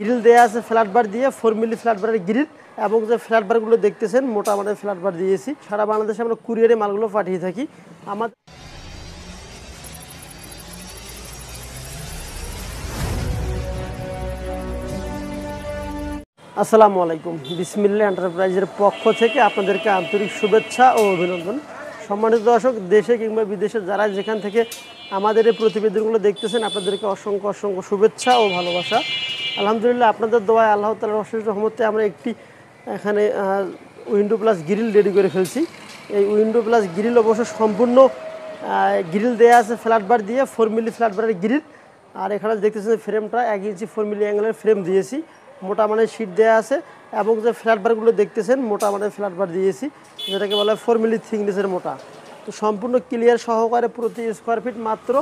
Grill দেয়া আছে flat বার দিয়ে 4 মিলি ফ্ল্যাট বারের গ্রিল এবং যে ফ্ল্যাট বারগুলো দেখতেছেন মোটা মানের ফ্ল্যাট বার দিয়েছি। সারা বাংলাদেশে আমরা কুরিয়ারে মালগুলো পাঠিয়ে থাকি। আমাদের আসসালামু আলাইকুম, বিসমিল্লাহ এন্টারপ্রাইজের পক্ষ থেকে আপনাদেরকে আন্তরিক শুভেচ্ছা ও অভিনন্দন। সম্মানিত দর্শক, দেশে কিংবা বিদেশে যারা যেখান থেকে আমাদের এই প্রতিবেদনগুলো দেখতেছেন, আপনাদেরকে অসংখ্য অসংখ্য শুভেচ্ছা ও ভালোবাসা। আলহামদুলিল্লাহ, আপনাদের দোয়ায় আল্লাহ তাআলার অশেষ রহমতে আমরা একটি এখানে উইন্ডো প্লাস গ্রিল রেডি করে ফেলছি। এই উইন্ডো প্লাস গ্রিল অবশ্য সম্পূর্ণ গ্রিল দেয়া আছে ফ্ল্যাট বার দিয়ে 4 মিলি ফ্ল্যাট বারের গ্রিল। আর এখানে দেখতেছেন ফ্রেমটা 1 ইঞ্চি 4 মিলি অ্যাঙ্গেলের ফ্রেম দিয়েছি। মোটা মানের শীট দেওয়া আছে এবং যে ফ্ল্যাট বারগুলো দেখতেছেন মোটা মানের ফ্ল্যাট বার দিয়েছি, যেটাকে বলা হয় 4 মিলি থিকনেসের মোটা। তো সম্পূর্ণ ক্লিয়ার সহকারে প্রতি স্কোয়ার ফিট মাত্র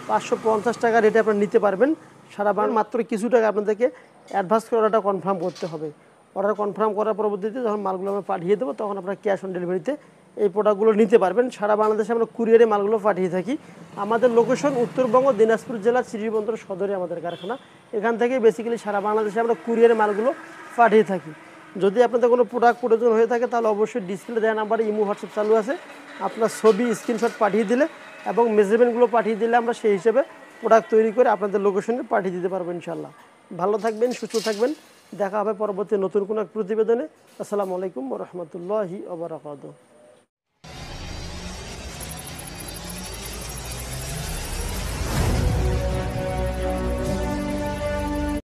550 টাকা রেটে আপনারা নিতে পারবেন। সারা বাংলা মাত্র কিছু টাকা আপনাদেরকে অ্যাডভান্স করে অর্ডারটা কনফার্ম করতে হবে। অর্ডার কনফার্ম করার পরবর্তীতে যখন মালগুলো আমরা পাঠিয়ে দেবো, তখন আপনারা ক্যাশ অন ডেলিভারিতে এই প্রোডাক্টগুলো নিতে পারবেন। সারা বাংলাদেশে আমরা কুরিয়ারে মালগুলো পাঠিয়ে থাকি। আমাদের লোকেশন উত্তরবঙ্গ, দিনাজপুর জেলার শ্রীবন্দর সদরে আমাদের কারখানা। এখান থেকে বেসিক্যালি সারা বাংলাদেশে আমরা কুরিয়ারে মালগুলো পাঠিয়ে থাকি। যদি আপনাদের কোনো প্রোডাক্ট প্রয়োজন হয়ে থাকে, তাহলে অবশ্যই ডিসপ্লে দেওয়া নাম্বারে ইমো হোয়াটসঅ্যাপ চালু আছে। আপনার ছবি স্ক্রিনশট পাঠিয়ে দিলে এবং মেজারমেন্টগুলো পাঠিয়ে দিলে আমরা সেই হিসেবে প্রোডাক্ট তৈরি করে আপনাদের লোকেশনে পাঠিয়ে দিতে পারবো ইনশাল্লাহ। ভালো থাকবেন, সুস্থ থাকবেন। দেখা হবে পরবর্তী নতুন কোনো এক প্রতিবেদনে। আসসালামু আলাইকুম ওয়া রাহমাতুল্লাহি ওয়া বারাকাতুহু।